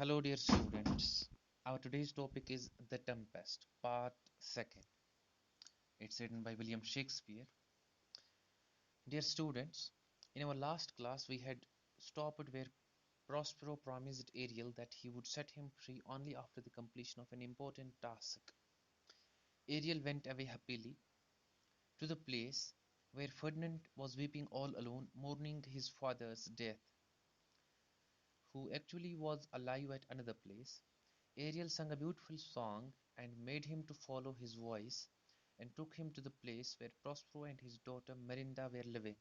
Hello, dear students. Our today's topic is The Tempest, Part 2nd. It's written by William Shakespeare. Dear students, in our last class, we had stopped where Prospero promised Ariel that he would set him free only after the completion of an important task. Ariel went away happily to the place where Ferdinand was weeping all alone, mourning his father's death, who actually was alive at another place. Ariel sang a beautiful song and made him to follow his voice and took him to the place where Prospero and his daughter Merinda were living.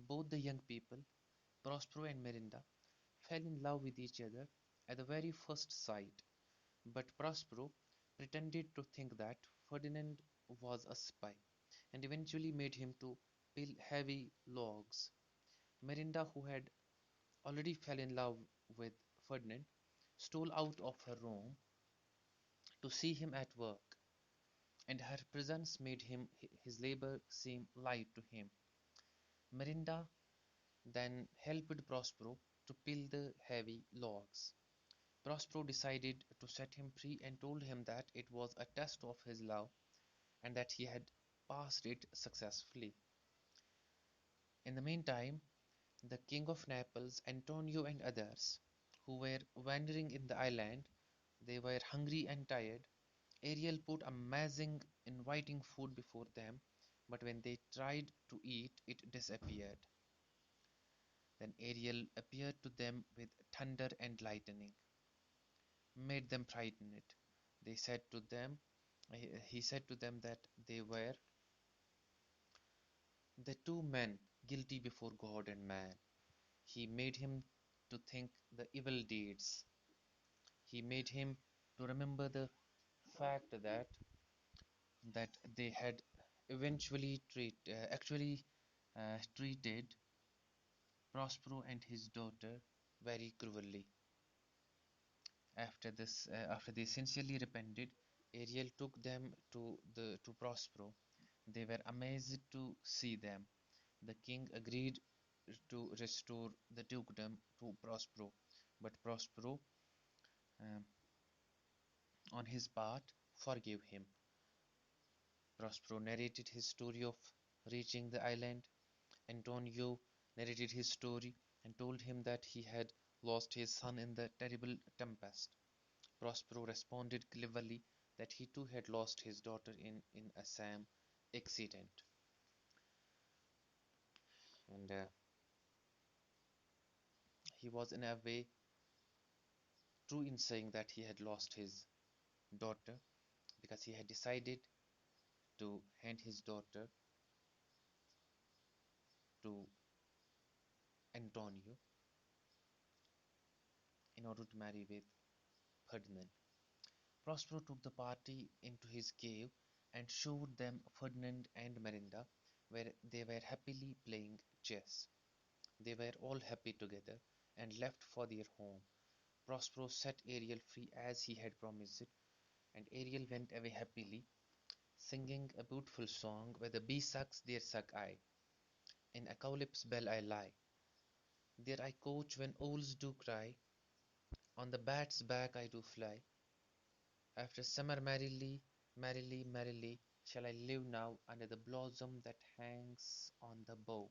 Both the young people, Prospero and Merinda, fell in love with each other at the very first sight, but Prospero pretended to think that Ferdinand was a spy and eventually made him to peel heavy logs. Merinda, who had already fell in love with Ferdinand, stole out of her room to see him at work, and her presence made his labor seem light to him. Merinda then helped Prospero to peel the heavy logs. Prospero decided to set him free and told him that it was a test of his love and that he had passed it successfully. In the meantime, the king of Naples, Antonio, and others who were wandering in the island, they were hungry and tired. Ariel put amazing, inviting food before them, but when they tried to eat, it disappeared. Then Ariel appeared to them with thunder and lightning, made them frightened. They said to them, he said to them that they were the two men guilty before God and man. He made him to think the evil deeds. He made him to remember the fact that they had eventually treated Prospero and his daughter very cruelly. After they sincerely repented, Ariel took them to Prospero. They were amazed to see them. The king agreed to restore the dukedom to Prospero, but Prospero, um, on his part, forgave him. Prospero narrated his story of reaching the island. Antonio narrated his story and told him that he had lost his son in the terrible tempest. Prospero responded cleverly that he too had lost his daughter in a same accident. And he was in a way true in saying that he had lost his daughter because he had decided to hand his daughter to Antonio in order to marry with Ferdinand. Prospero took the party into his cave and showed them Ferdinand and Merinda, where they were happily playing chess. They were all happy together and left for their home. Prospero set Ariel free as he had promised, and Ariel went away happily, singing a beautiful song, where the bee sucks, there suck I. In a cowlip's bell I lie. There I couch when owls do cry. On the bat's back I do fly. After summer merrily, merrily, merrily, shall I live now under the blossom that hangs on the bough.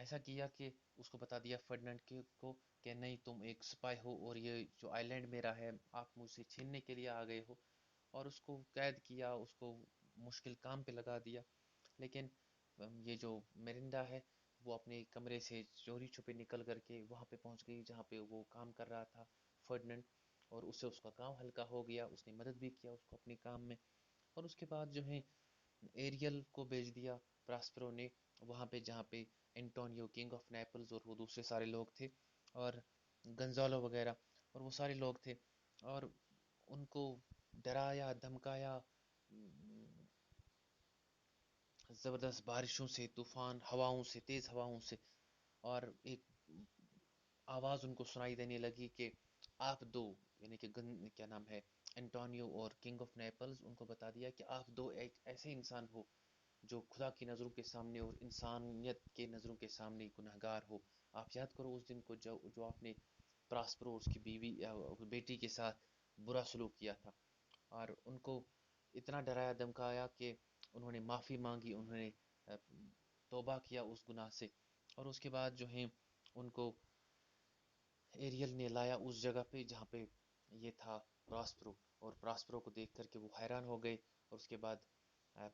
ایسا کیا کہ اس کو بتا دیا فرڈینڈ کو کہ نہیں تم ایک سپاہی ہو اور یہ جو آئی لینڈ میرا ہے آپ مجھ سے چھیننے کے لیے آ گئے ہو، اور اس کو قید کیا، اس کو مشکل کام پہ لگا دیا. لیکن یہ جو مرنڈا ہے وہ اپنے کمرے سے چوری چھپے نکل کر کے وہاں پہ پہنچ گئی جہاں پہ وہ کام کر رہا تھا فرڈینڈ، اور اس سے اس کا کام ہلکا ہو گیا، اس نے مدد بھی کیا اس کو اپنے کام میں. اور اس کے بعد جو ہے ایریل کو بھیج دیا پراسپرو نے وہاں پہ جہاں پہ انٹونیو کنگ آف نیپلز اور وہ دوسرے سارے لوگ تھے، اور گنزالو وغیرہ اور وہ سارے لوگ تھے، اور ان کو ڈرایا دھمکایا زبردست بارشوں سے، طوفان ہواؤں سے، تیز ہواؤں سے. اور ایک آواز ان کو سنائی دینے لگی کہ آپ دو، یعنی کہ کیا نام ہے، انٹونیو اور کنگ آف نیپلز، ان کو بتا دیا کہ آپ دو ایک ایسے انسان ہو جو خدا کی نظروں کے سامنے اور انسانیت کے نظروں کے سامنے گنہگار ہو. آپ یاد کرو اس دن کو جو آپ نے پراسپرو اس کی بیوی بیٹی کے ساتھ برا سلوک کیا تھا. اور ان کو اتنا ڈرایا دھمکایا کہ انہوں نے معافی مانگی، انہوں نے توبہ کیا اس گناہ سے. اور اس کے بعد جو ہے ان کو ایریل نے لایا اس جگہ پہ جہاں پہ یہ تھا پراسپرو، اور پراسپرو کو دیکھ کر کے وہ حیران ہو گئے. اور اس کے بعد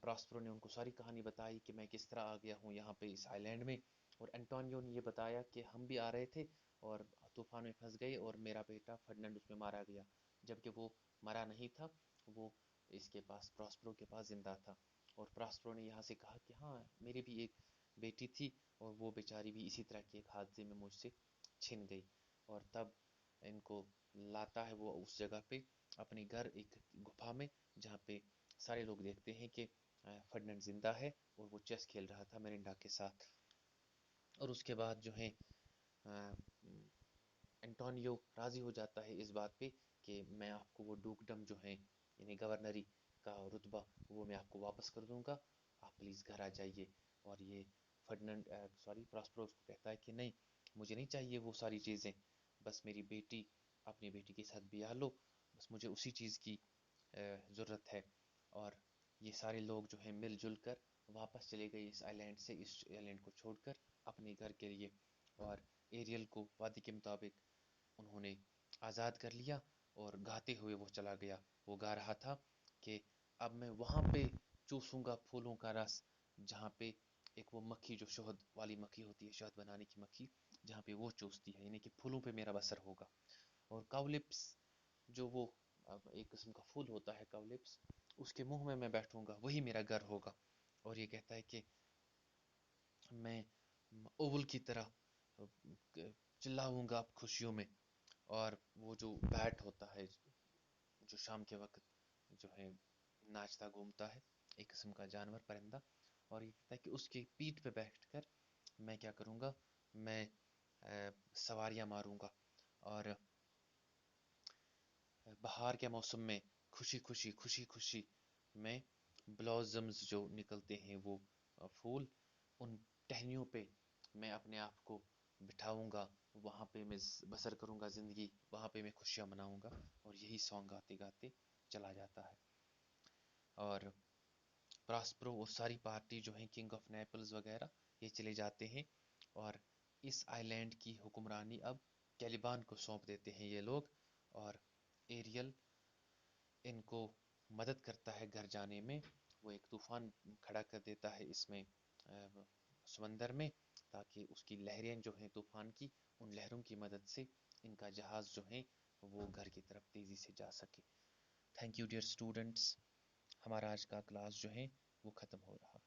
پراسپرو نے ان کو ساری کہانی بتائی کہ میں کس طرح آ گیا ہوں یہاں پہ اس آئی لینڈ میں. اور انٹونیو نے یہ بتایا کہ ہم بھی آ رہے تھے اور طوفان میں پھنس گئے اور میرا بیٹا فرڈینڈ اس میں مارا گیا، جبکہ وہ مرا نہیں تھا، وہ اس کے پاس پراسپرو کے پاس زندہ تھا. اور پراسپرو نے یہاں سے کہا کہ ہاں میری بھی ایک بیٹی تھی اور وہ بیچاری بھی اسی طرح کے ایک حادثے میں مجھ سے چھن گئی. اور تب ان کو لاتا ہے وہ اس جگہ پہ اپنے گھر ایک گپھا میں جہاں پہ سارے لوگ دیکھتے ہیں کہ فرڈینڈ زندہ ہے اور وہ چیس کھیل رہا تھا مرنڈا کے ساتھ. اور اس کے بعد جو ہے انٹونیو راضی ہو جاتا ہے اس بات پہ کہ میں آپ کو وہ ڈوکڈم جو ہے یعنی گورنری کا رتبہ وہ میں آپ کو واپس کر دوں گا، آپ پلیز گھر آ جائیے. اور یہ فرڈینڈ پراسپرو اس کو کہتا ہے کہ نہیں مجھے نہیں چاہیے وہ ساری چیزیں، بس میری بیٹی، اپنی بیٹی کے ساتھ بیاہ لو، بس مجھے اسی چیز کی ضرورت ہے. اور یہ سارے لوگ جو ہیں مل جل کر واپس چلے گئے اس آئی لینڈ سے، اس آئی لینڈ کو چھوڑ کر اپنے گھر کے لیے. اور ایریل کو وعدے کے مطابق انہوں نے آزاد کر لیا اور گاتے ہوئے وہ چلا گیا. وہ گا رہا تھا کہ اب میں وہاں پہ چوسوں گا پھولوں کا رس جہاں پہ ایک وہ مکھی جو شہد والی مکھی ہوتی ہے، شہد بنانے کی مکھی، جہاں پہ وہ چوستی ہے، یعنی کہ پھولوں پہ میرا بسر ہوگا. اور کاؤلپس جو وہ ایک قسم کا پھول ہوتا ہے کاؤلپس، اس کے منہ میں بیٹھوں گا، وہی میرا گھر ہوگا. اور یہ کہتا ہے کہ میں اول کی طرح چلاؤں گا اب خوشیوں میں. اور وہ جو بیٹ ہوتا ہے جو شام کے وقت جو ہے ناچتا گھومتا ہے، ایک قسم کا جانور پرندہ، اور یہ کہتا ہے کہ اس کی پیٹھ پہ بیٹھ کر میں کیا کروں گا، میں سواریاں ماروں گا. اور بہار کے موسم میں خوشی خوشی خوشی خوشی میں بلازمز جو نکلتے ہیں وہ پھول، ان ٹہنیوں پہ میں اپنے آپ کو بٹھاؤں گا، وہاں پہ میں بسر کروں گا زندگی، وہاں پہ میں خوشیاں مناؤں گا. اور یہی سانگ گاتے گاتے چلا جاتا ہے. اور پراسپرو اور ساری پارٹی جو ہیں کنگ آف نیپلز وغیرہ یہ چلے جاتے ہیں، اور اس آئی لینڈ کی حکمرانی اب کیلیبان کو سونپ دیتے ہیں یہ لوگ. اور ایریل ان کو مدد کرتا ہے گھر جانے میں، وہ ایک طوفان کھڑا کر دیتا ہے اس میں سمندر میں، تاکہ اس کی لہریں جو ہیں طوفان کی، ان لہروں کی مدد سے ان کا جہاز جو ہے وہ گھر کی طرف تیزی سے جا سکے. تھینک یو ڈیئر اسٹوڈنٹس، ہمارا آج کا کلاس جو ہے وہ ختم ہو رہا ہے.